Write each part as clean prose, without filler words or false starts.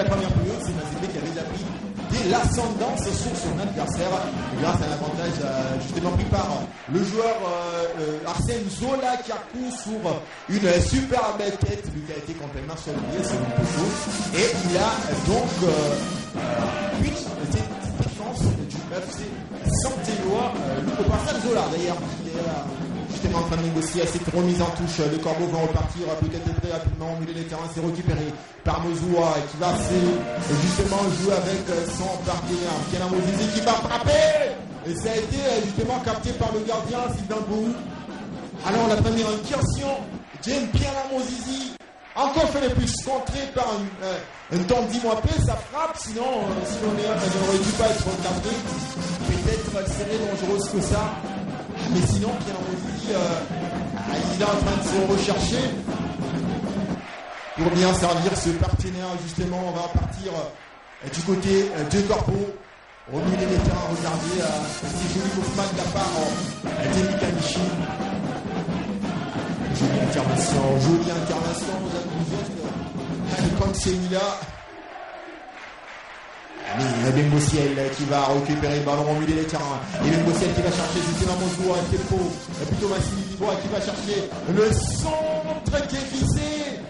la première période, c'est Mazembe qui avait déjà pris dès l'ascendance sur son adversaire grâce à un avantage justement pris par le joueur Arsène Zola qui a couru sur une superbe tête, lui qui a été complètement sur le pied selon Popo, et il a donc puni cette défense du FC Saint-Éloi au passage Zola d'ailleurs qui est justement en train de négocier à cette remise en touche. Les Corbeaux vont repartir peut-être très rapidement au milieu des terrains. C'est récupéré par Mozoua qui va justement jouer avec son partenaire Piana Mozizi qui va frapper. Et ça a été justement capté par le gardien Sylvain Bou. Alors la première incursion, James Piana Mozizi. Encore fait le plus contré par un Tandy Mwape, ça frappe, sinon si on n'aurait dû pas être encadré. Peut-être serré dangereuse que ça. Mais sinon, Pierre Mozizi, il est en train de se rechercher pour bien servir ce partenaire. Justement, on va partir du côté de Corbeau. Remuer les terrains, regardez ces jolis mouvements de la part d'Emi Kamichi. Jolie incarnation, comme c'est mis là. Ben Bossiel qui va récupérer le ballon au milieu des terrains. Et Ben Bossiel qui va chercher justement Mozoua, Tempo, plutôt Massimi Dubois qui va chercher le centre qui est visé.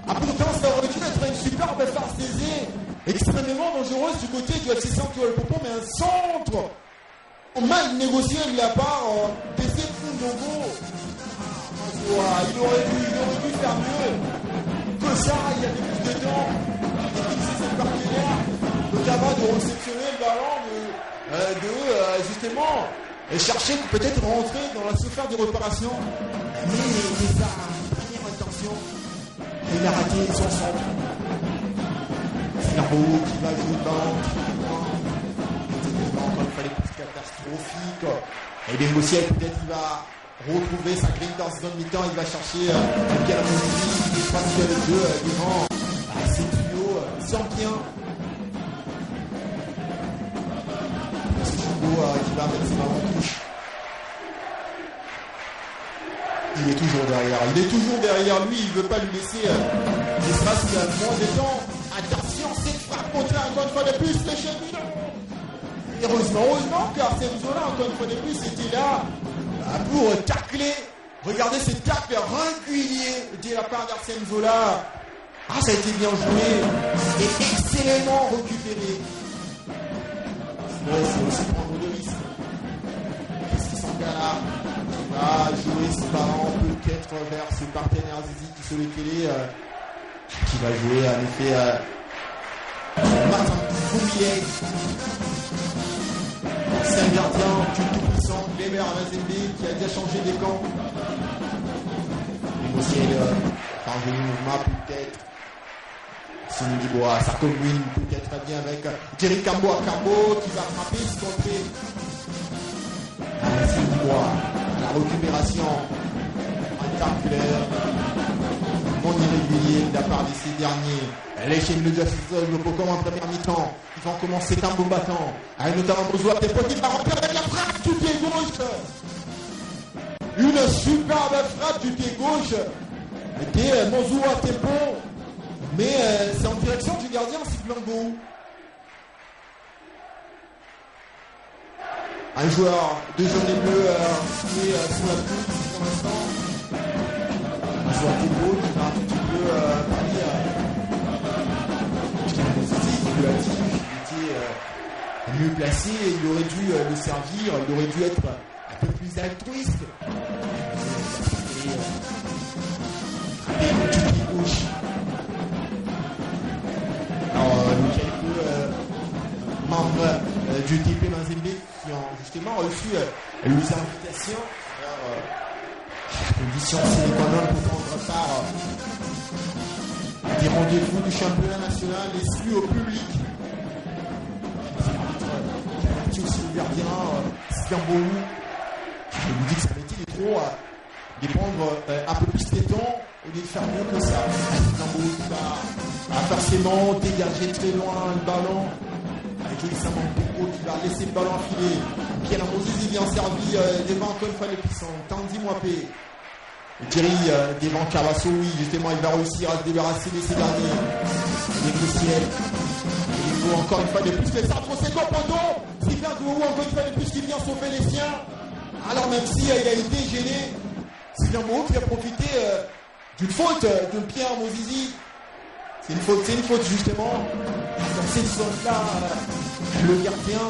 Pourtant, ça aurait dû être une superbe farce aisée, extrêmement dangereuse du côté du FC Saint-Éloi Popo, mais un centre mal négocié de la part PC Fundongo. Il aurait dû faire mieux que ça, il y avait plus de temps. Il fixé ses partenaires, notamment de réceptionner le ballon, justement chercher peut-être rentrer dans la surface de réparation. Mais sa première intention, il a raté son centre. C'est Narbo qui va jouer le ballon. Encore une fois, les coups catastrophiques. Et Ben Bossiel, peut-être il va retrouver sa grille dans ce zone mi-temps. Il va chercher Pierre Mozizi, qui est passé le jeu devant ses tuyaux sans bien. Qui va mettre ses ballons en touche. Il est toujours derrière lui, il ne veut pas lui laisser l'espace qu'il a moins de temps. Attention, cette frappe contre encore une fois de plus le chemin. Heureusement qu'Arsène Zola encore une fois de plus était là pour tacler. Regardez ce tacle régulier de la part d'Arsène Zola. Ça a été bien joué et excellemment récupéré. C'est aussi prendre de risques. Qu'est-ce qu'ils sont là? Il va jouer ce ballon peut-être vers ce partenaire Zizi qui se le télé, qui va jouer en effet Martin Foumier. C'est un gardien tout puissant, Weber à Mazembe qui a déjà changé des camps. Et aussi par le mouvement peut-être. Simi Dubois, ça combine peut-être bien avec Jerry Cambo qui va frapper, se contrer. Simi Dubois, la récupération spectaculaire, non irrégulier de la part de ces derniers. Les chaînes de le Pokémon en première mi-temps. Ils vont commencer tambour battant. Avec notamment Mozoua, des petits va remplir avec la frappe du pied gauche. Une superbe frappe du pied gauche. Et Mozoua Tempo. Mais c'est en direction du gardien Sylvain Bou. Un joueur de jaune et bleu qui est sous la pelouse pour l'instant. Un joueur Tempo qui va un tout petit peu parler il était mieux placé, il aurait dû le servir, il aurait dû être un peu plus altruiste. Et du pied gauche. Alors, quelques membres du TP Mazembe qui ont justement reçu les invitations. La condition c'est quand même pour prendre part des rendez-vous du championnat national exclus au public. C'est aussi le gardien Skamboou. Je vous dis que ça m'était trop de prendre un peu plus de temps au lieu de faire mieux que ça. Skamboou qui va forcément dégager très loin le ballon. Avec Elisama Mpoko qui va laisser le ballon enfiler. Pierre Mozizi bien servi devant encore une fois les puissants. Tandy Mwape. Thierry devant Cavasso, oui, justement, il va réussir à se débarrasser de ces derniers. Ciel. Il faut encore une fois de plus les centres second poteau. Sylvain Gouou encore une fois de plus qui vient sauver les siens. Alors même si il a été gêné, Sylvain Gouou qui a profité d'une faute de Pierre Mozizi. C'est une faute justement. Dans cette zone-là, le gardien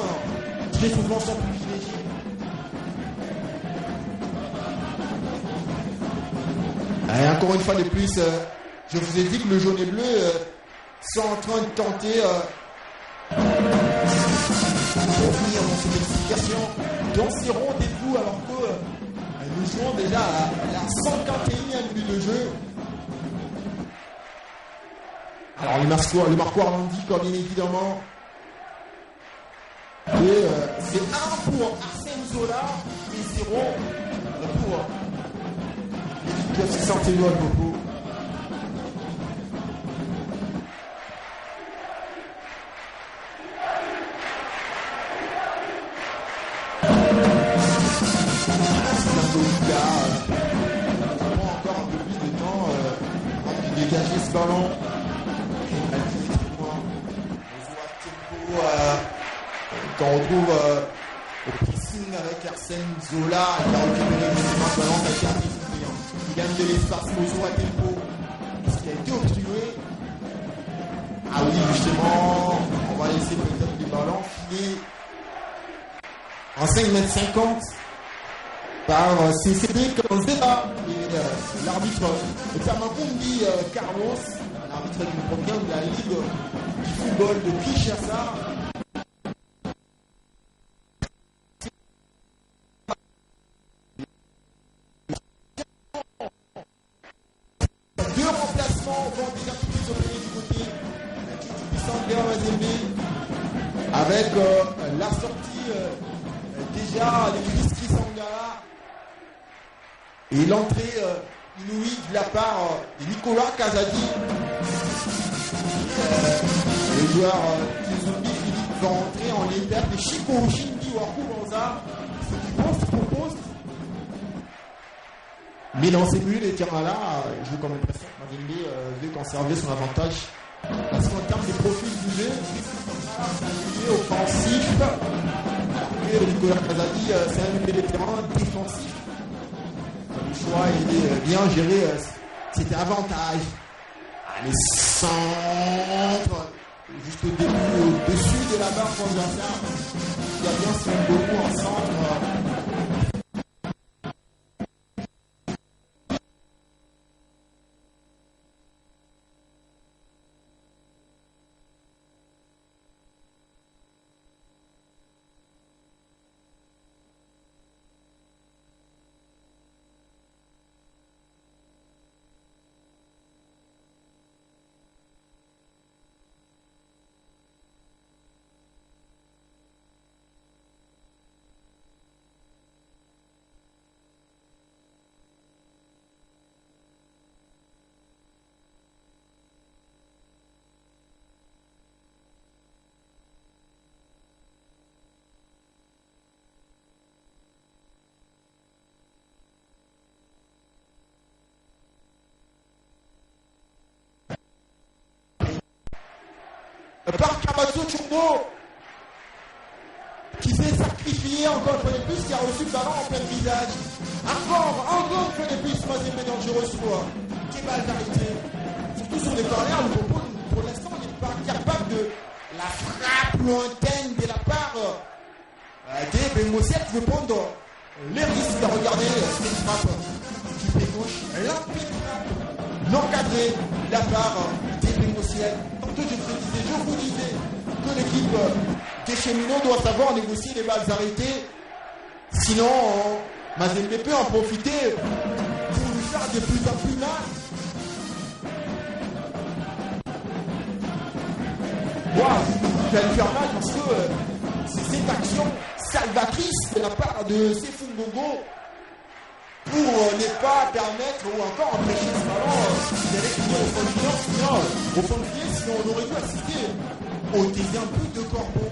très souvent son privilégié. Et encore une fois de plus, je vous ai dit que le jaune et bleu sont en train de tenter de revenir dans cette explication dans ces rendez-vous alors que nous jouons déjà à la 141e minute de jeu. Alors le marqueur l'indique bien évidemment. Et c'est 1 pour Arsène Zola et 0 pour l'équipe de Saint-Éloi de Bobo. Encore un peu plus de temps avant de dégager ce ballon. Quand on retrouve au pressing avec Arsène Zola qui a récupéré le ballon avec un qui gagne de l'espace Mozo à tempo ce qui a été obstrué. Ah oui justement on va laisser peut-être les ballons filer en 5,50 m par Cédric Nzeba et l'arbitre Tamakumbi Carlos, l'arbitre qui provient de la Ligue du football de Kinshasa. Deux remplacements vont déjà tout s'opérer du côté du Centre Mazembe avec la sortie déjà de Chris Sangala et l'entrée inouïe de la part de Nicolas Kazadi. Le joueur Kizumbi Philippe va entrer en liberté de Chico Shindi Waku Banza. Ce qui propose. Mais dans ces minutes, les Tiamala jouent comme l'impression que Mazembe veut conserver son avantage. Parce qu'en termes de profil du jeu, c'est un milieu offensif. Alors que Nicolas Kazadi, c'est un milieu de terrain défensif. Le choix est bien géré, c'était avantage. Les centres, juste au début, au-dessus de la barre transversale, il y a bien son beaucoup en centre. Par Kamazo Chumbo qui s'est sacrifié encore une fois de plus, qui a reçu le ballon en plein visage. Encore une fois de plus, Mazembe dangereux soit. Qui va l'arrêter. Surtout sur les corners, le propos pour l'instant n'est pas capable de la frappe lointaine de la part des Bengociels qui veut prendre les risques. Regardez cette frappe du pied gauche, limpide frappe, non cadrée de la part des Bengociels. Je vous disais que l'équipe des cheminots doit savoir négocier les balles arrêtées. Sinon, Mazembe peut en profiter pour lui faire de plus en plus mal. Il va lui faire mal parce que c'est cette action salvatrice de la part de Sefou Mbongo pour ne pas permettre ou encore empêcher ce ballon d'aller finir au fond du filet, sinon on aurait dû assister au deuxième but de Corbeau.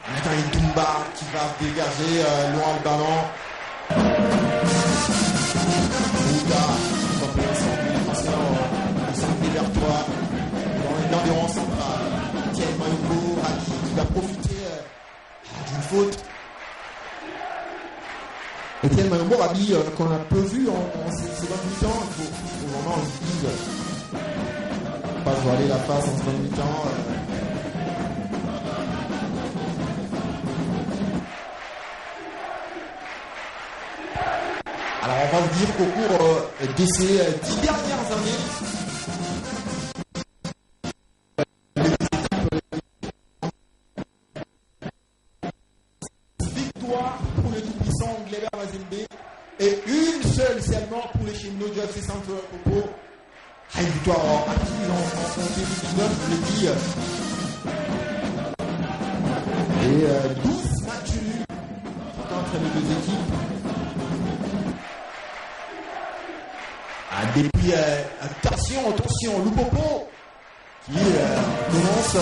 Maintenant, il y a Dumba qui va dégager loin le ballon. Gorabi qu'on a peu vu en ces 28 ans. Il faut vraiment pas se voiler la face en 28 ans. Alors on va se dire qu'au cours de ces 10 dernières années, victoire pour le tout-puissant Gleber Mazembe et une seule seulement pour les cheminots du FC Centre Popo. Une victoire acquise en 2019, je l'ai dit. Et 12 matchs nuls entre les deux équipes. Depuis, attention, Lupopo qui commence à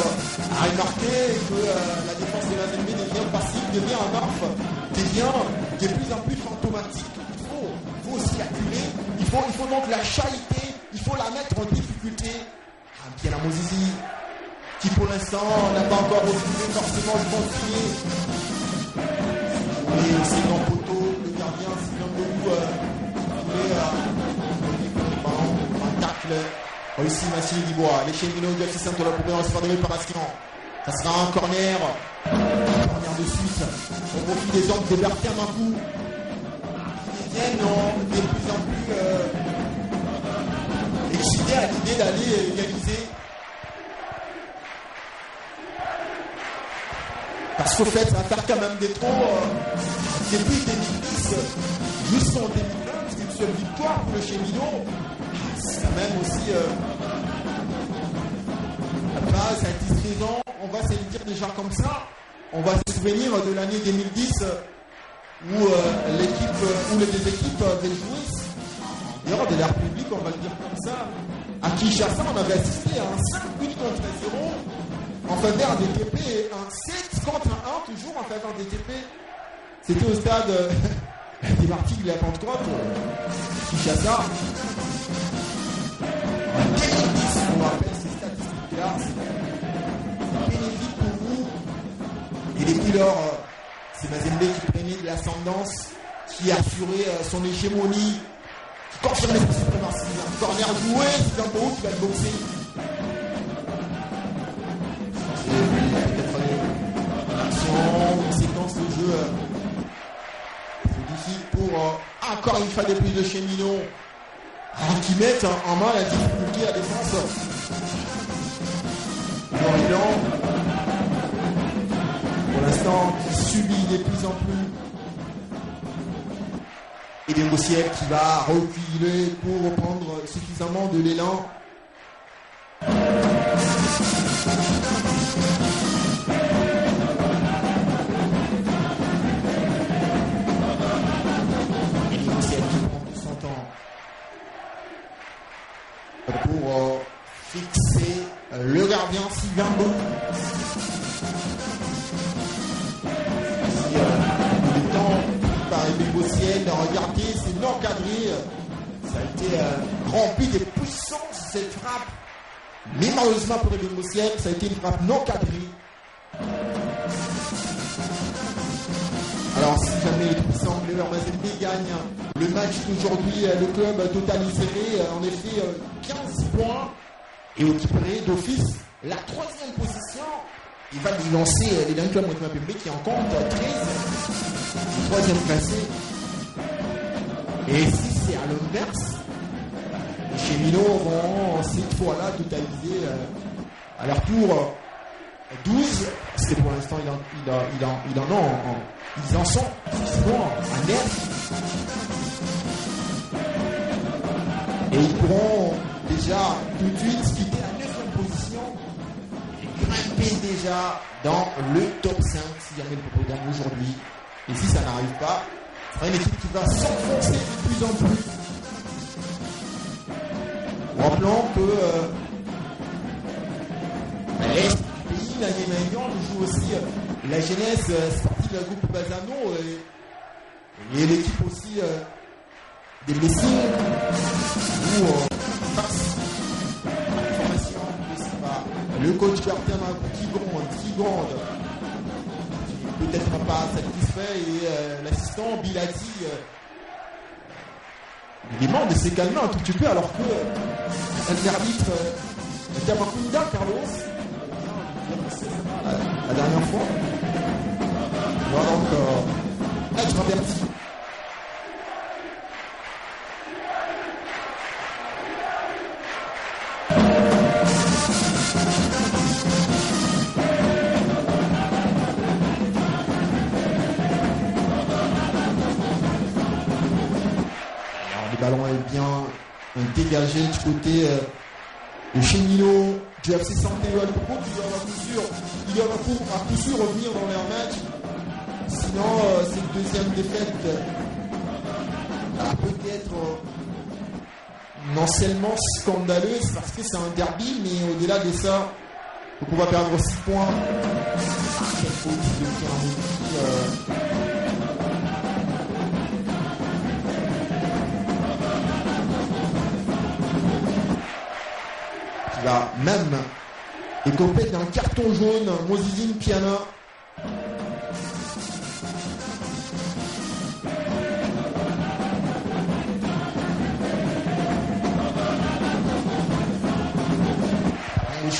remarquer que la défense de la Mazembe devient passive, devient un morphe, devient de plus en plus fantomatique. Il faut aussi acculer, il faut donc la chahuter, il faut la mettre en difficulté. Pierre Mosisi, qui pour l'instant n'a pas encore retrouvé forcément le bon filet. Et c'est dans poteau, le gardien Sylvain Belou un tacle réussi Massili Dubois. Les cheminots du FC Centre la première recevoir de réparation. Ça sera un corner de suite au profit des hommes de Bertrand Mancou. Ils viennent de plus en plus excités à l'idée d'aller égaliser. Parce qu'au fait, ça va faire quand même des trop depuis 2010 jusqu'en 2020, c'est une seule victoire pour le cheminot. C'est quand même aussi ça a été saison, on va se le dire déjà comme ça. On va se souvenir de l'année 2010 où les deux équipes avaient joué dehors de l'air public, on va le dire comme ça. À Kinshasa, on avait assisté à un 5 buts contre 0 en faveur des TP et un 7 contre 1 toujours en faveur des TP. C'était au stade des Martyrs de la Pentecôte, Kinshasa. En 2010, on rappelle ces statistiques-là, c'est bénéfique pour vous. Et depuis lors, c'est Mazembe qui prenait de l'ascendance, qui assurait son hégémonie, qui confirmait sa suprématie. Un corner joué, c'est un beau qui va le boxer. Une action, une séquence de jeu difficile pour encore une fois des plus de cheminots qui mettent en main la difficulté à la défense. Floridan, pour l'instant, qui subit de plus en plus. Et des Mossiel qui va reculer pour reprendre suffisamment de l'élan. Et des Mossiel qui prend tout son temps pour fixer le gardien Sylvain Beau. Le temps par Emile Bossiel, regardez, c'est non cadré. Ça a été rempli de puissance cette frappe. Mais malheureusement pour Emile Bossiel, ça a été une frappe non cadrée. Alors si jamais les puissants Gleber Mazembe gagne le match d'aujourd'hui, le club totaliserait en effet 15 points et occuperait d'office la 3e position. Il va lui lancer les deux clubs Mazembe qui en compte 13, le 3e classé. Et si c'est à l'inverse, les cheminots vont cette fois-là totaliser à leur tour 12, parce que pour l'instant ils en sont effectivement à 9. Et ils pourront déjà tout de suite quitter la 9e position et grimper déjà dans le top 5 si jamais le Popo gagne aujourd'hui. Et si ça n'arrive pas, ce sera une équipe qui va s'enfoncer de plus en plus. Rappelons que l'Est du pays, la Yéménian, joue aussi la jeunesse sportive du groupe Bazano et l'équipe aussi des blessés où face à la formation le coach Bertin qui gronde, peut-être pas satisfait et l'assistant Biladi Il demande de se calmer un tout petit peu alors que l'arbitre Tamakunda, Carlos, la dernière fois, doit donc être averti. Le ballon est bien dégagé du côté de Cheminot du FC Santéo Lupopo qui doit à coup sûr revenir dans leur match. Sinon, cette deuxième défaite peut-être non seulement scandaleuse parce que c'est un derby, mais au-delà de ça, donc on va perdre 6 points. Quelle faute de Pierre qui va même écoper d'un carton jaune, Mosizine Piana.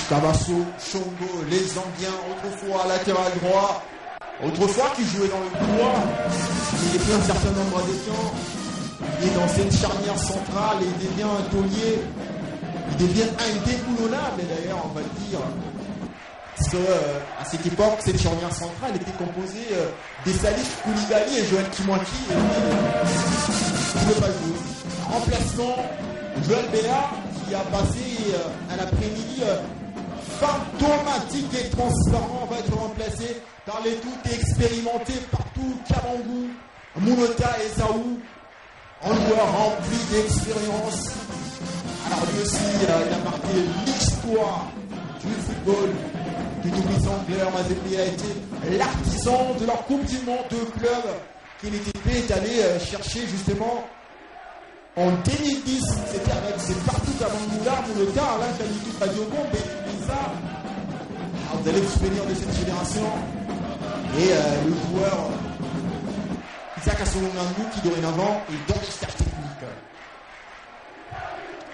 Tabasso, Chongo, les Zambiens, autrefois latéral droit, autrefois qui jouait dans le couloir, il est plus un certain nombre de temps, il est dans cette charnière centrale et il devient un taulier, il devient indéboulonnable d'ailleurs on va le dire, parce qu'à cette époque cette charnière centrale était composée des Salif Koulibaly et Joël Kimwaki et il ne pouvait pas jouer. Remplacement, Joël Bella qui a passé un après-midi fantomatique et transparent va être remplacé par les tout expérimentés partout, Kabangou, Mounota et Saou, un joueur rempli d'expérience. Alors lui aussi, il a marqué l'histoire du football du tout-puissant Claire Mazepli a été l'artisan de leur Coupe du Monde de club qu'il était allé chercher justement en 2010, c'était avec ses partout à Bangoula, Mounota, Alain Kalitou, Badiogo, Bénissa. Vous allez vous souvenir de cette génération. Et le joueur Isaac Assolongangou qui dorénavant est gangster technique.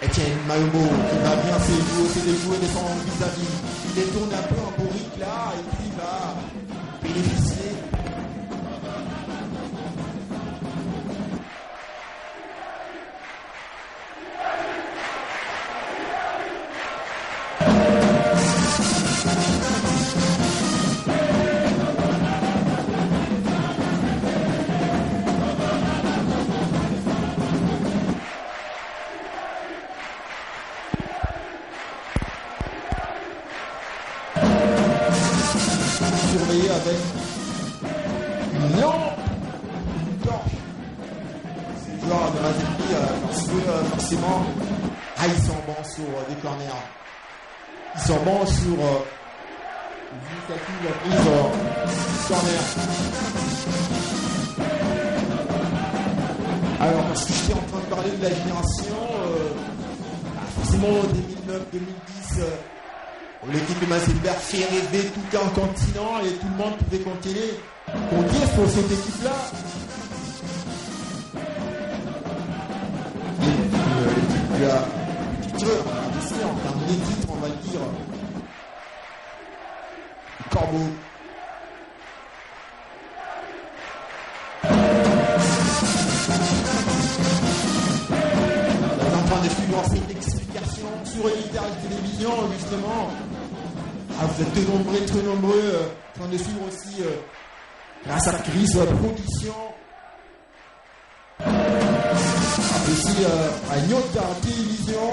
Etienne Mayomo qui va bien se déjouer de son vis-à-vis. Il détourne un peu en bourrique là et puis il va bénéficier. Avec une lampe, une torche. Ces joueurs de Mazepli, parce que forcément, ils sont bons sur des corners. Ils sont bons sur l'initiative prise corner. Alors, parce que j'étais en train de parler de la génération, forcément 2009-2010. L'équipe de Mazepli fait rêver tout un continent et tout le monde pouvait compter sur cette équipe-là. Et l'équipe de la en termes de titres, on va le dire. Corbeau. On est en train de suivre cette explication sur Héritage Télévision, justement. Vous êtes très nombreux, en train de suivre aussi grâce à la crise production. Aussi à Nyota Télévision,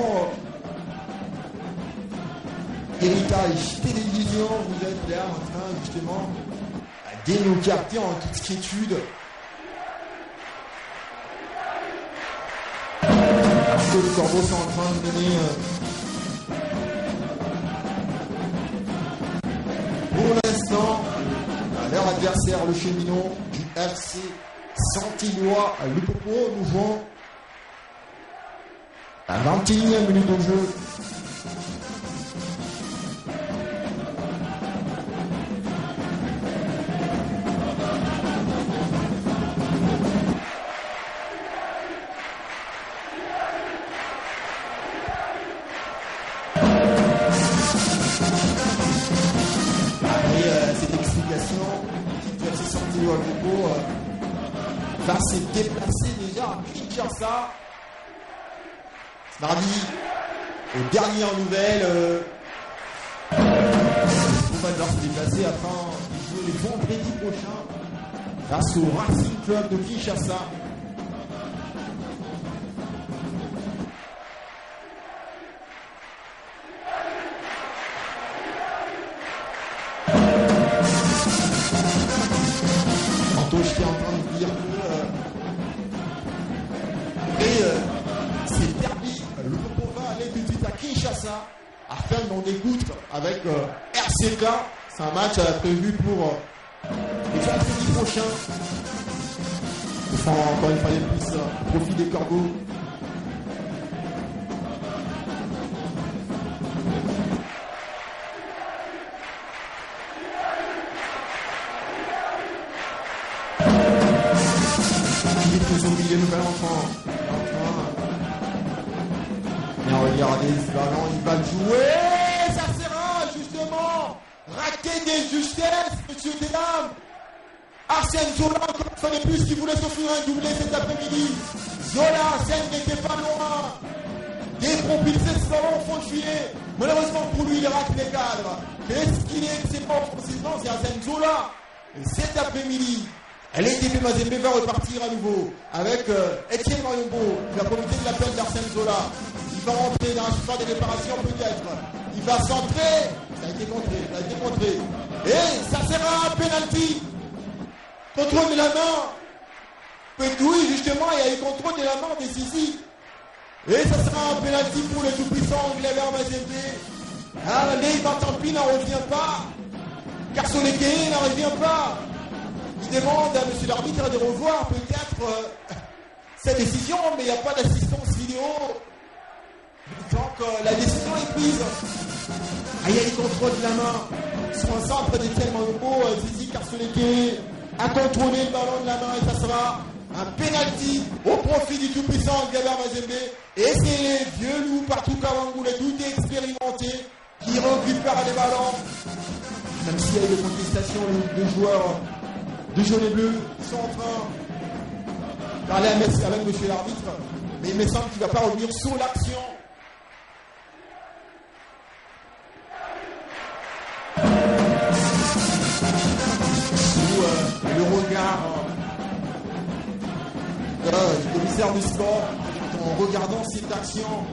Héritage Télévision, vous êtes là en train justement de nous capter en toute quiétude. Parce que les corbeaux sont en train de donner. Pour l'instant, leur adversaire, le Cheminot du FC Santillois Lupopo, nous jouons à 21e minute de jeu. Lupo va se déplacer déjà à Kinshasa. Mardi, aux dernières nouvelles, on va devoir se déplacer afin de jouer le vendredi prochain face au Racing Club de Kinshasa. J'étais en train de dire que c'est derby. Le Lupo va aller tout de suite à Kinshasa afin d'en découdre avec RCK. C'est un match prévu pour le vendredi prochain. Encore une fois de plus au profit des Corbeaux. Ils ont mis les nouvelles enfants. Bien regardez ce ballon, il va le jouer. Ça sera justement raté des justesses, monsieur Delam. Arsène Zola, encore une fois de plus, qui voulait s'offrir un doublé cet après-midi. Zola, Arsène n'était pas loin. Dépropulsé ce ballon au fond de filet. Malheureusement pour lui, il rate les cadres. Qu'est-ce qu'il est, c'est pas offensivement, c'est Arsène Zola. Et cet après-midi, LTP Mazembe va repartir à nouveau avec Etienne Mariombo qui va profiter de l'appel d'Arsène Zola. Il va rentrer dans un phase de réparation peut-être. Il va centrer. Ça a été contré. Et ça sera un penalty. Contrôle de la main. Oui, justement, il y a eu contrôle de la main décisif. Et ça sera un penalty pour le tout-puissant Gleber Mazembe. Ah, Neymar Tampi n'en revient pas. Garçon-Lekeye n'en revient pas. Il demande à monsieur l'arbitre de revoir peut-être sa décision, mais il n'y a pas d'assistance vidéo. Donc la décision est prise. Il y a eu contrôle de la main sur un centre d'Etienne Mariombo. Zizi Garçon-Lekeye a contrôlé le ballon de la main et ça sera un penalty au profit du tout-puissant Gleber Mazembe. Et c'est les vieux loups partout Kawangou, les tout expérimentés qui récupèrent les ballons. Même s'il y a eu des contestations, les deux joueurs de jaune et bleu sont en train de parler avec monsieur l'arbitre, mais il me semble qu'il ne va pas revenir sur l'action. Sous le regard du commissaire du sport, en regardant cette action,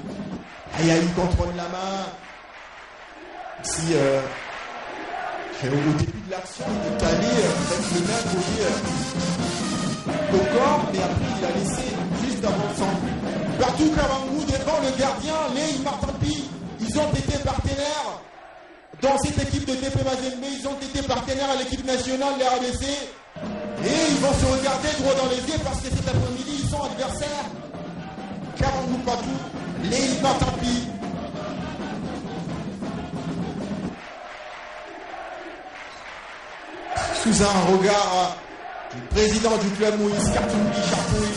il y a eu contrôle de la main. Ici, au début de l'action, il est allé avec le main collé au corps, mais après il a laissé juste avant le centre. Partout Kawangou devant le gardien, Neymar Tampi, ils ont été partenaires dans cette équipe de TP Mazembe, ils ont été partenaires à l'équipe nationale, les RDC, et ils vont se regarder droit dans les yeux parce que cet après-midi, ils sont adversaires. Kawangou partout, Neymar Tampi. Sous un regard du président du club, Moïse Katumbi Charpouille.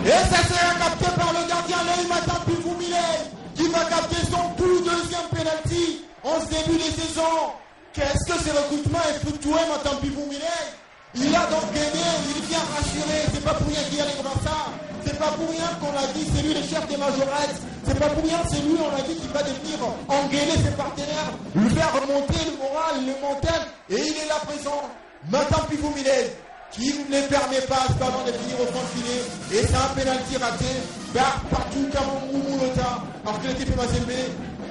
Et ça sera capté par le gardien Neymar Tampi Voumilé, qui va capter son tout deuxième penalty en ce début de saison. Qu'est-ce que ce recrutement est fluctué, Matampi Voumilé? Il a donc gagné, il vient rassurer. C'est pas pour rien qu'il y a les comme ça. C'est pas pour rien qu'on a dit c'est lui le chef des majorettes. C'est pas pour rien, c'est lui, on a dit qu'il va devenir engueuler ses partenaires, lui faire remonter le moral, le mental. Et il est là présent. Matampi Voumilé, qui ne permet pas à ce ballon de finir au fond de filet. Et c'est un pénalty raté par partout Kamangou Moulota. Alors que l'équipe Mazembe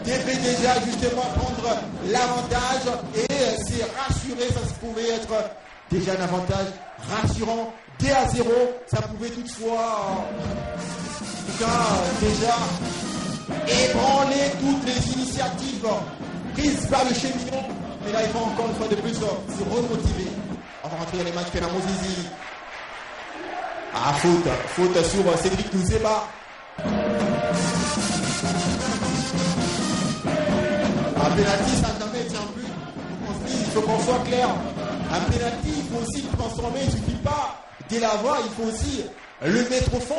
devait déjà justement prendre l'avantage. Et c'est rassuré, ça se pouvait être déjà un avantage rassurant. 2-0, ça pouvait toutefois, en tout cas, déjà ébranler toutes les initiatives prises par le Cheminot. Mais là, il faut encore une fois de plus se remotiver. On va rentrer dans les matchs Penamo Zizi. Ah, faute sur Cédric Nouzeba. Un pénalty, ça n'a jamais été un but. Il faut qu'on soit clair. Un pénalty, il faut aussi le transformer. Il ne suffit pas de l'avoir, il faut aussi le mettre au fond.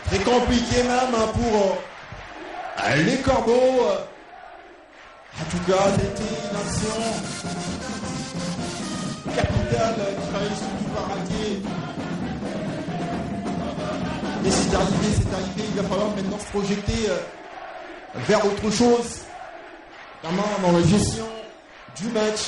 très compliqué même pour les Corbeaux. En tout cas, c'était une action capitale qui a réussi par rater. Et c'est arrivé, il va falloir maintenant se projeter vers autre chose, notamment dans la gestion du match.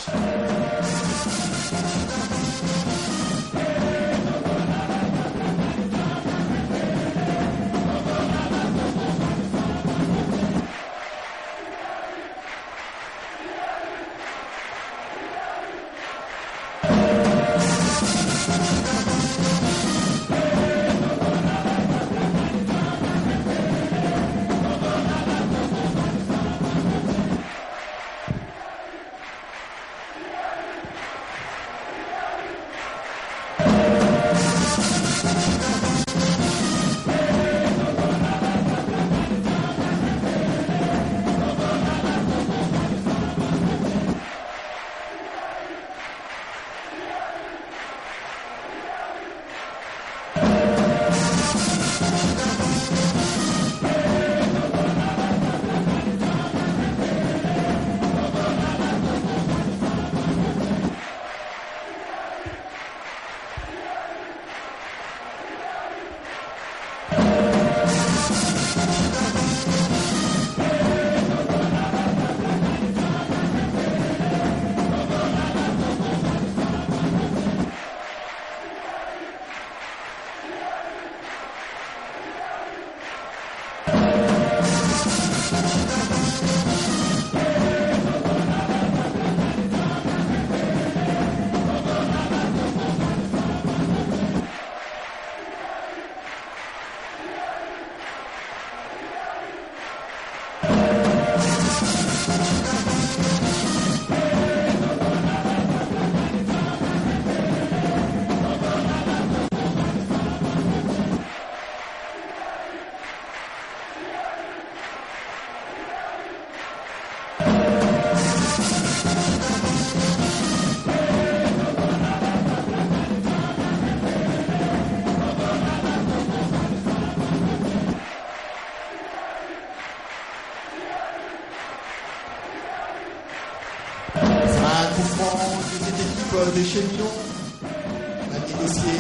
De chez Milan, on a négocié,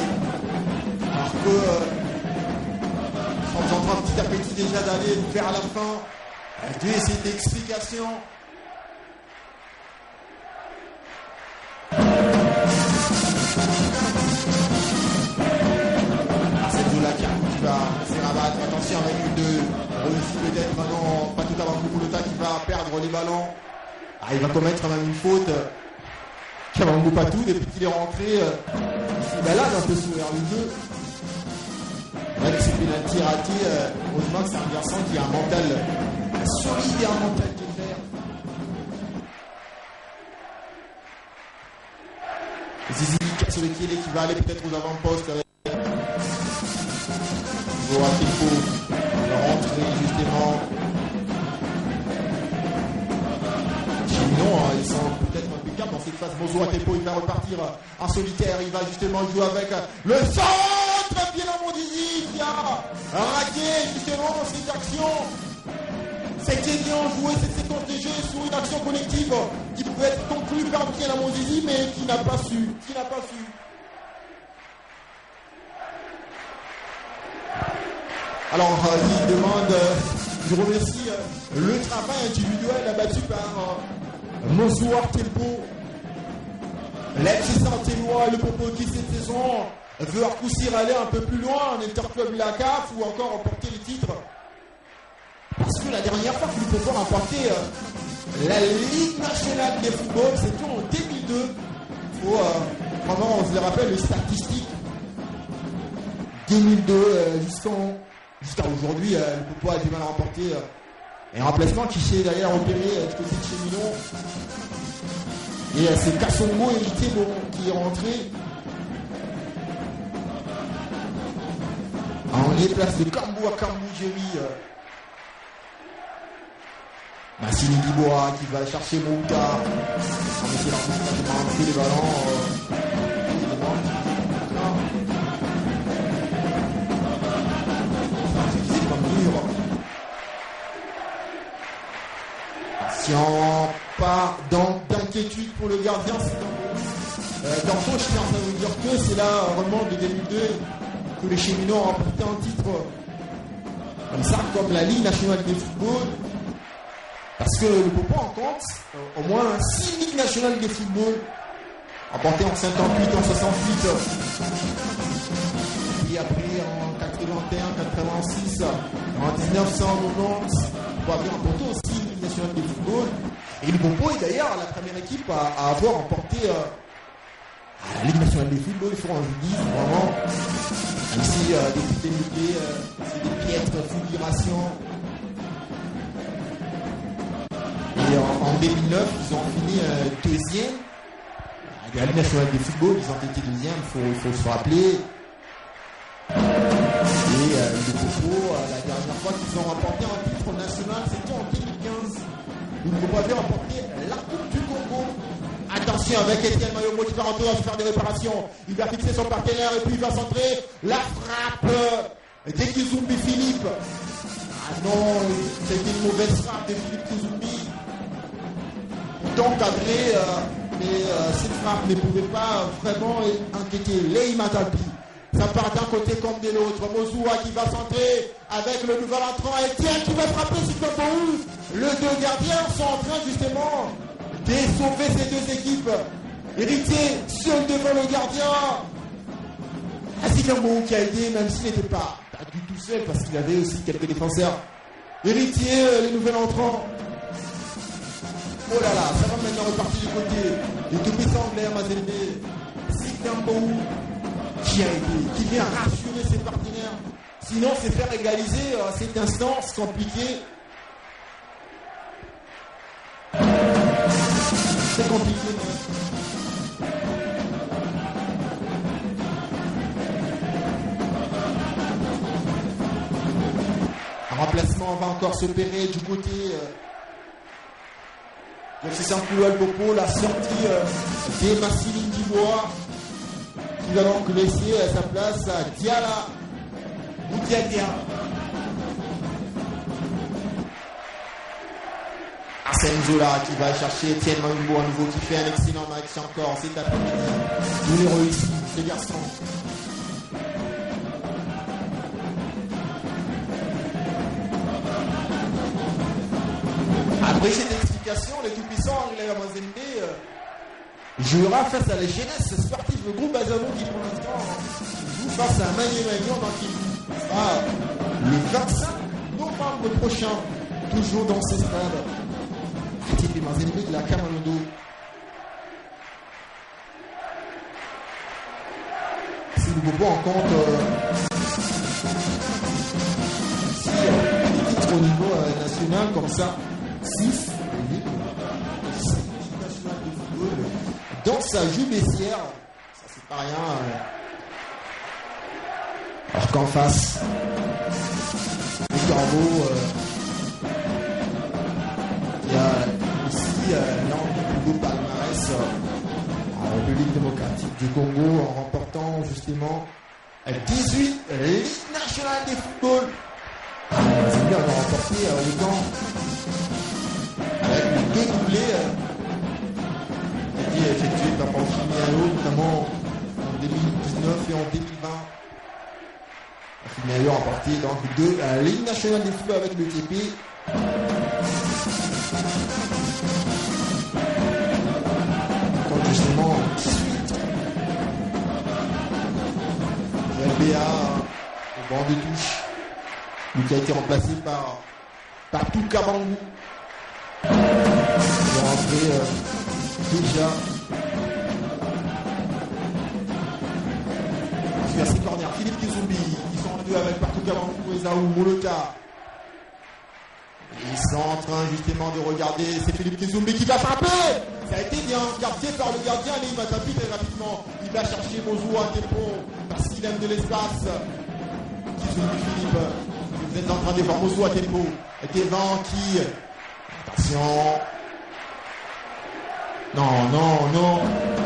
alors que sont en train petit à petit déjà d'aller vers la fin de cette explication. C'est Zola qui va se rabattre, attention avec une réussi peut-être, non, pas tout à l'heure, Kouloulota qui va perdre les ballons. Il va commettre même une faute. Kamangou Patou, depuis qu'il est rentré, il se balade un peu sous l'air du jeu. C'est vrai que c'est pénalty raté. Heureusement que c'est un garçon qui a un mental solide et un mental qui est clair. Zizi Kassolekele qui va aller peut-être aux avant-postes avec Zoatepo qui va rentrer justement. Non, ils sont peut-être impeccables dans cette phase. Mozo Atepo, il va repartir en solitaire. Il va justement jouer avec le centre. Bien à Mondizi qui a raqué justement dans cette action. C'était bien joué cette séquence de jeu sur une action collective qui pouvait être conclue par Bien à Mondizi, mais qui n'a pas su. Alors, il demande, je remercie le travail individuel abattu par Mozo Atepo. L'ex-Saint-Éloi, le propos qui cette saison veut à coup sûr aller un peu plus loin en interclub la CAF ou encore remporter les titres. Parce que la dernière fois que le Popo a remporté la Ligue nationale des footballs, c'était en 2002. Vraiment, on se les rappelle, les statistiques. 2002 jusqu'à aujourd'hui, le Popo a du mal à remporter. Un remplacement qui s'est d'ailleurs opéré du côté de chez Milan. Et c'est Kassongo hérité qui est rentré. En les places de Kambou à Kambou, Jerry. Massini Dibora qui va chercher Mouta. On essaie de rentrer les ballons. gardien. Tantôt, je tiens à vous dire que c'est là, remonte de 2002, que les Cheminots ont remporté un titre comme ça, comme la Ligue nationale de football. Parce que le Popo en compte au moins 6 Ligues nationales de football, remportées en 58, en 68, puis après en 81, 86, en 1990, pour avoir remporté aussi une Ligue nationale de football. Et le Popo est d'ailleurs la première équipe à avoir remporté la Ligue nationale de football. Il faut en dire vraiment, même si depuis 2002, c'est des piètres figurations. Et en 2009, ils ont fini deuxième. La Ligue nationale de football, ils ont été deuxième, il faut se rappeler. Et le Popo, la dernière fois qu'ils ont remporté un titre national, c'était en 2015. Le Popo avait remporté la Coupe du Congo. Attention avec Etienne Mayomo qui va rentrer, va faire des réparations. Il va fixer son partenaire et puis il va centrer. La frappe d'Ekizumbi Philippe. Ah non, c'était une mauvaise frappe de Philippe Kizumbi. Donc cadré, mais cette frappe ne pouvait pas vraiment inquiéter les Matapi. Ça part d'un côté comme de l'autre. Mozoua qui va centrer avec le nouvel entrant. Etienne qui va frapper sur le bout. Les deux gardiens sont en train justement de sauver ces deux équipes. Héritier seul devant le gardien. Ainsi qu'un Mou qui a aidé, même s'il n'était pas du tout seul parce qu'il avait aussi quelques défenseurs. Héritier, les nouveaux entrants. Oh là là, ça va maintenant repartir du côté du tout-puissant Blair Mazembe. Sikambo qui a aidé, qui vient rassurer ses partenaires. Sinon, c'est faire égaliser à cette instance compliquée. C'est compliqué. Un remplacement va encore s'opérer du côté de Saint-Poulois Popo, la sortie des Massiline d'Ivoire, qui va donc laisser à sa place à Diala ou Diadia. Arsène Zola qui va chercher Etienne Maumbo à nouveau, qui fait un excellent match encore cet après-midi. Numéro ici, ce garçon. Après cette explication, le tout-puissant Anglais Mazembe jouera face à la jeunesse sportive, le groupe Bazano qui pour l'instant joue face à Manu Magnon, donc il sera le 25 novembre prochain, toujours dans ce stade. Type Mazembe de la Kamalondo. Si le Bobo en compte des titres au niveau national comme ça, 6 Ligue nationale de football dans sa jubessière, ça c'est pas rien. Alors qu'en face, les Corbeaux, il y a aussi l'un des plus beaux palmarès en République démocratique du Congo en remportant justement 18 Ligues nationales de football. C'est bien, on a remporté le temps avec les deux doublés qui est effectué par Fimiao, notamment en 2019 et en 2020. Fimiao a remporté donc deux Ligue nationale de football avec le TP. Donc justement, 18 LBA au banc de touche. Lui qui a été remplacé par Toukabangou. Il est rentré déjà sur ses corners. Philippe Kizumbi, ils sont en deux avec Toukabangou et Zaou Moloka. Ils sont en train justement de regarder, c'est Philippe Kizumbi qui va frapper. Ça a été bien capté par le gardien, mais il va taper très rapidement. Il va chercher Mozou à tempo parce qu'il aime de l'espace. Kizumbi Philippe. Vous êtes en train de voir Mozou à tempo. Devant qui. Attention. Non.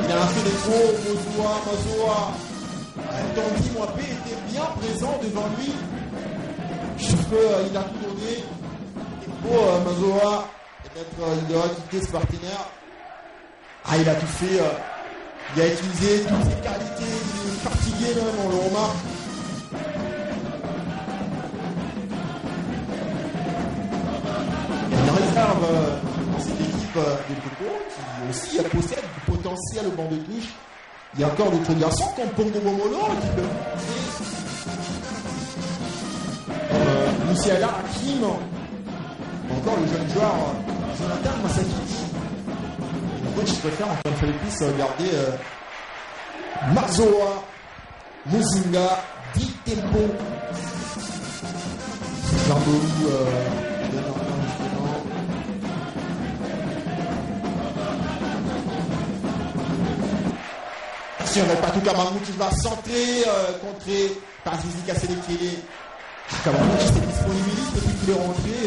Il a fait des trop. Mozoua. Tanguy Mwapé était bien présent devant lui. Je trouve qu'il a tout donné. Il faut Mozoua. Peut-être il doit quitter ce partenaire. Ah, il a tout fait. Il a utilisé toutes ses qualités. Il est fatigué même, on le remarque. Il y a une réserve dans cette équipe de Coco qui aussi possède du potentiel au banc de touche. Il y a encore d'autres garçons comme Pongo Momolo qui peuvent monter. Luciala Hakim. Encore le jeune joueur Jonathan Masakiti. Le coach préfère Antoine Philippis regarder Mazoa, Muzinga, Di Tempo. Jean-Bolu si on n'a pas tout Kamamou qui va centrer, contrer par Zizi Kasselekele. Kamamou qui s'est disponibiliste depuis qu'il est rentré.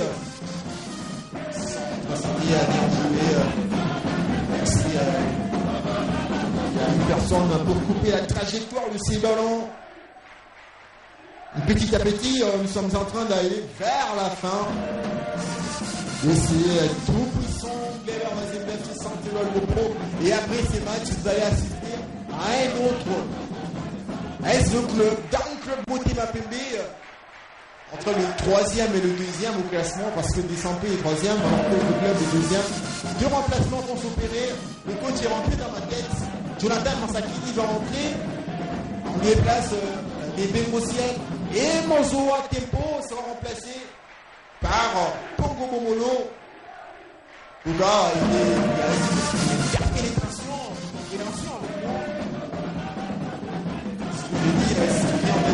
Il a bien joué. Il y a une personne pour couper la trajectoire de ces ballons. Petit à petit, nous sommes en train d'aller vers la fin. D'essayer tout puissant, Clever Mazembe qui sentait le pro. Et après ces matchs, vous allez assister à un autre. Est-ce le club, dans le club Beauté Mapembe, entre le troisième et le deuxième au classement, parce que Desampé est troisième, alors que le club est deuxième. Deux remplacements vont s'opérer. Le coach est rentré dans ma tête. Jonathan Masakiti va rentrer. On lui place des Bengociel. Et Mozoa Tempo sera remplacé par Pongo Momolo. Le gars, il y a une carte pénétration avec moi. Ce que je dis, c'est bien le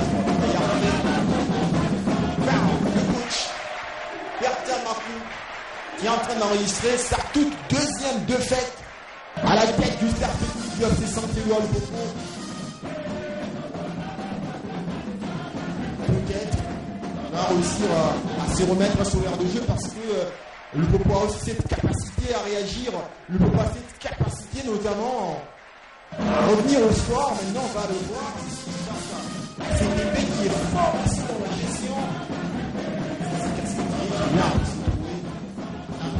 coach Bertrand Marcou qui est en train d'enregistrer sa toute deuxième défaite à la tête du staff technique du FC Saint-Éloi le Popo. Peut-être on va réussir à se remettre sur l'air de jeu parce que le Popo a aussi cette capacité à réagir. Le Popo a cette capacité notamment à revenir au score. Maintenant on va le voir. C'est Pépé qui est fort ici dans la gestion. Là,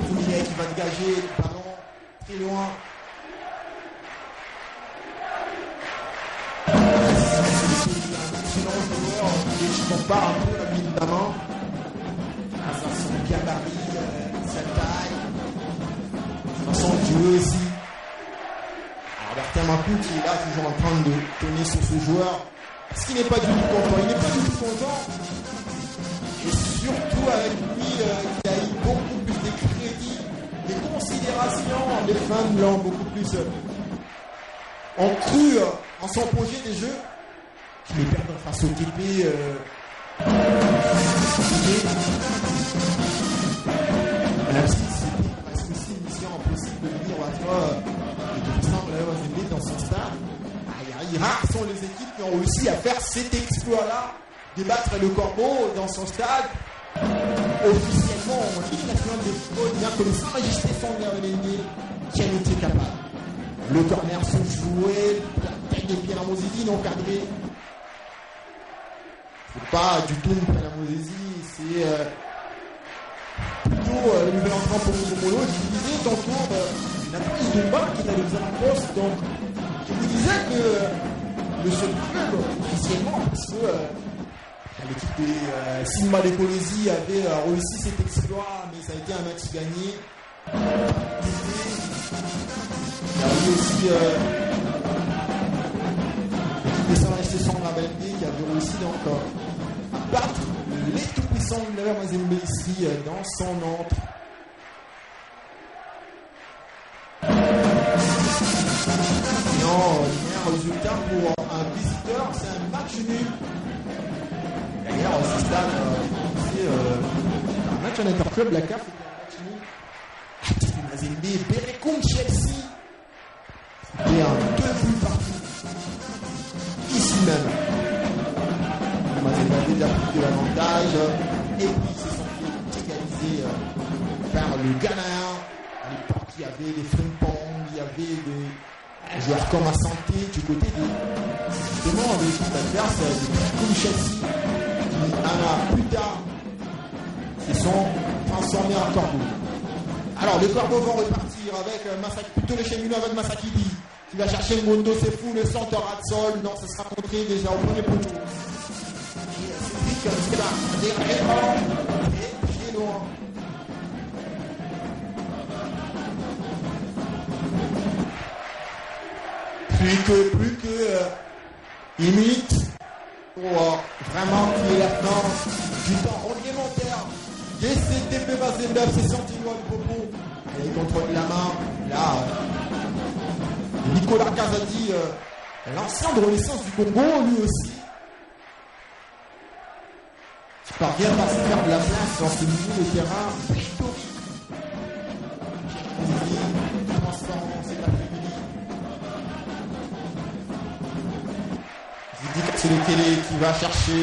Fouminet qui va dégager le ballon très loin. C'est un excellent joueur et je compare un peu évidemment à son gabarit, sa taille, son jeu aussi. Alors Bertrand Macou qui est là toujours en train de tourner sur ce joueur parce qu'il n'est pas du tout content. Il n'est pas du tout content. Et surtout avec lui qui a eu beaucoup plus de crédit, de considération, les fans l'ont beaucoup plus ont cru en son projet de jeu. Qui les perdent face au TP. Même si c'était presque aussi une mission impossible de venir à toi et de descendre dans son stade. Rares sont les équipes qui ont réussi à faire cet exploit-là, de battre le Corbeau dans son stade. Officiellement en Ligue nationale de football, bien que le Saint-Majesté Sangaré qui en était capable. Le corner se jouait, la tête de Pierre Mosidi non cadré. C'est pas du tout une Pierre Mosidi, c'est plutôt le nouvel entrant pour Molo. Je vous disais tantôt une analyse de bas qui est à l'examen-poste. Donc, je vous disais que le seul club, officiellement, parce que l'équipe de Sigma de Colosi avait réussi cet exploit, mais ça a été un match gagné. Il y a eu aussi l'équipe de Saint-Majesté Sangaré qui avait réussi donc à battre les tout-puissants de Clever Mazembe ici dans son entre. Sinon, le meilleur résultat pour un visiteur, c'est un match nul. D'ailleurs, au stade, c'est un match en interclub, la CAF, c'était un match nul. Mazembe, Berekum, Chelsea. C'était un 2 buts partout. Ici même. Mazembe avait déjà pris de l'avantage. Et puis, ils se sont fait égaliser par le Ghanéen. À l'époque, il y avait des Frimpong, il y avait des joueurs comme à santé du côté justement de l'équipe adverse, comme Chelsea, qui un an plus tard se sont transformés en corbeaux. Alors les corbeaux vont repartir réussir avec Masaki, plutôt les Cheminots avec Masakidi. Qui va chercher Mondo, c'est fou, le centre ras de sol. Non, ce sera contré déjà au premier poteau. C'est là, et loin. Plus que une minute pour vraiment qu'il y ait la fin du temps réglementaire. Et c'est TP Mazembe, c'est Santinois du Popo. Et il contrôle la main. Là, Nicolas Kazadi, l'ancien de Renaissance du Congo, lui aussi. Qui parvient à se faire de la place dans ce milieu de terrain historique. Transparent, c'est après-midi. Je dis que c'est le télé qui va chercher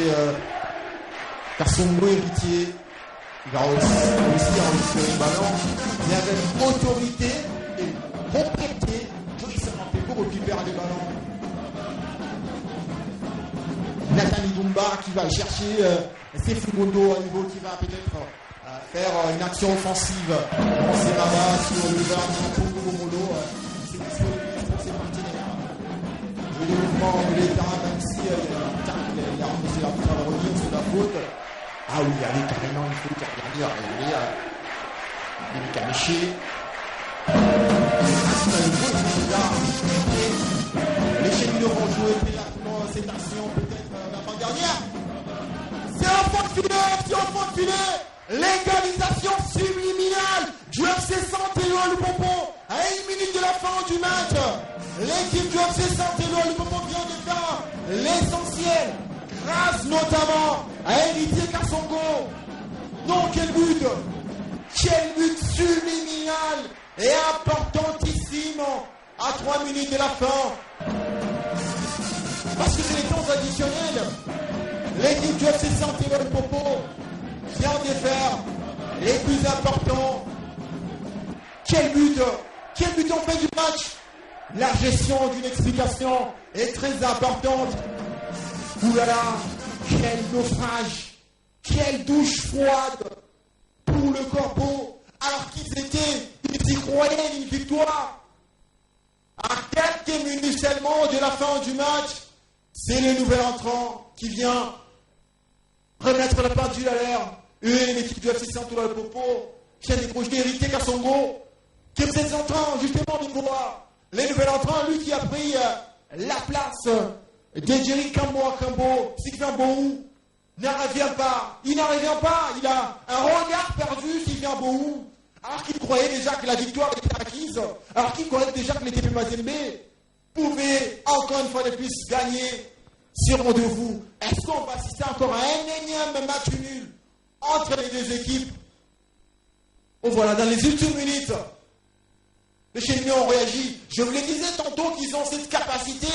Kassongo héritier. Il va réussir à récupérer le ballon. Mais avec autorité et propriété, Joyce Mampeko récupère les ballons. Nathan Ibumba qui va chercher Sefu Mondo à niveau qui va peut-être faire une action offensive. C'est là-bas sur le gardien Pongo Mondo. C'est disponible pour ses partenaires. Le développement de l'État, même si il a repoussé l'arbitre à revenir sur la faute. Ah oui, allez, carrément, il faut regarder. Il est caméché. Les Cheminots vont jouer cette action peut-être la fin dernière. C'est un fond de filet, Légalisation subliminale du FC Saint-Éloi le Pompon à 1 minute de la fin du match. L'équipe du FC Saint-Éloi le Pompon vient de faire l'essentiel, grâce notamment à Héritier Kassongo. Non, quel but subliminal et importantissime à 3 minutes de la fin. Parce que c'est les temps additionnels. L'équipe du FC Saint-Éloi le Popo vient de faire les plus importants. Quel but en fin du match. La gestion d'une explication est très importante. Ouh là là, quel naufrage, quelle douche froide pour le Corbeau, alors ils y croyaient une victoire. À quelques minutes seulement de la fin du match, c'est le nouvel entrant qui vient remettre la pendule à l'air. Et l'équipe du FC Saint-Éloi le Popo qui a décroché Héritier Kassongo, qui est ces entrants justement du droit. Les nouvel entrants, lui qui a pris la place de Jerry Kambo, Sylvain Bohou, il n'arrive pas. Il a un regard perdu, Sylvain Bohou, alors qu'il croyait déjà que la victoire était acquise, alors qu'il croyait déjà que les TP Mazembe pouvaient encore une fois de plus gagner sur rendez-vous. Est-ce qu'on va assister encore à un énième match nul entre les deux équipes? Oh voilà, dans les ultimes minutes, les Cheminots ont réagi. Je vous le disais tantôt qu'ils ont cette capacité,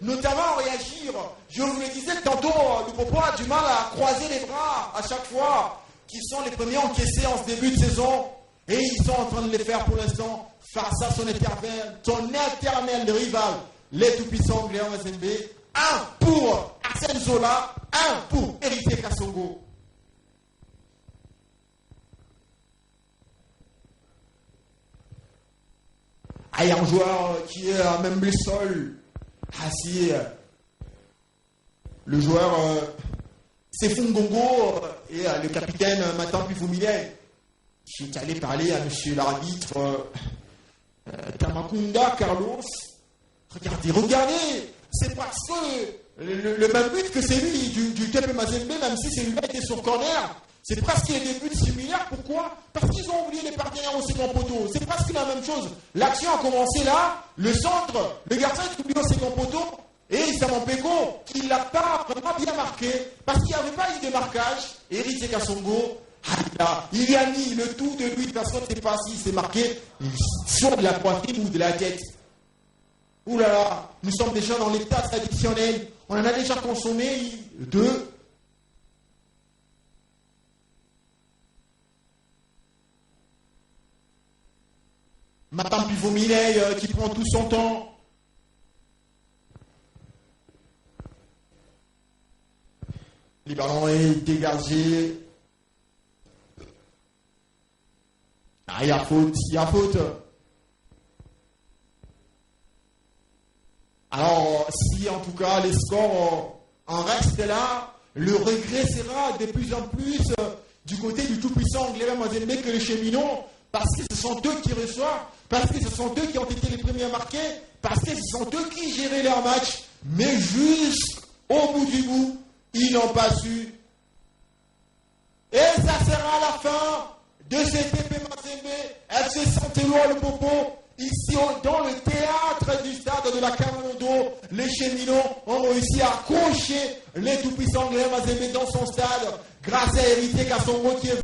notamment à réagir. Je vous le disais tantôt, le Popo a du mal à croiser les bras à chaque fois, qu'ils sont les premiers encaissés en ce début de saison. Et ils sont en train de les faire pour l'instant face à son éternel rival, les tout-puissants Léon Mazembe. 1 pour Arsène Zola, 1 pour Héritier Kassongo. Ah, il y a un joueur qui est à même le sol, assis. Le joueur, c'est Fungongo et le capitaine Matan Pifumile qui est allé parler à monsieur l'arbitre Tamakunda Carlos. Regardez, c'est parce que le même but que celui du TP Mazembe, même si celui-là était sur corner, c'est parce qu'il y a des buts similaires. Pourquoi? Parce qu'ils ont oublié les partenaires au second poteau. C'est presque la même chose. L'action a commencé là, le centre, le gardien est oublié au second poteau, et Samampeko, qui ne l'a pas vraiment bien marqué, parce qu'il n'y avait pas eu de marquage. Héritier Kassongo, il a mis le tout de lui, de toute façon, c'est pas si c'est marqué sur de la poitrine ou de la tête. Ouh là là, nous sommes déjà dans l'état traditionnel. On en a déjà consommé 2. Matam Pivomile qui prend tout son temps. Les ballons est dégagé. Ah, il y a faute. Alors, si en tout cas les scores en restent là, le regret sera de plus en plus du côté du tout-puissant Anglais Mazembe que les Cheminots, parce que ce sont eux qui reçoivent, parce que ce sont eux qui ont été les premiers à marquer, parce que ce sont eux qui géraient leur match, mais jusqu'au bout du bout, ils n'ont pas su. Et ça sera la fin de cet TP Mazembe, FC Saint-Éloi le Popo. Ici, dans le théâtre du stade de la Kamanondo, les Cheminots ont réussi à accrocher les tout-puissants Anglais Mazembe dans son stade grâce à Héritier Kassongo qui est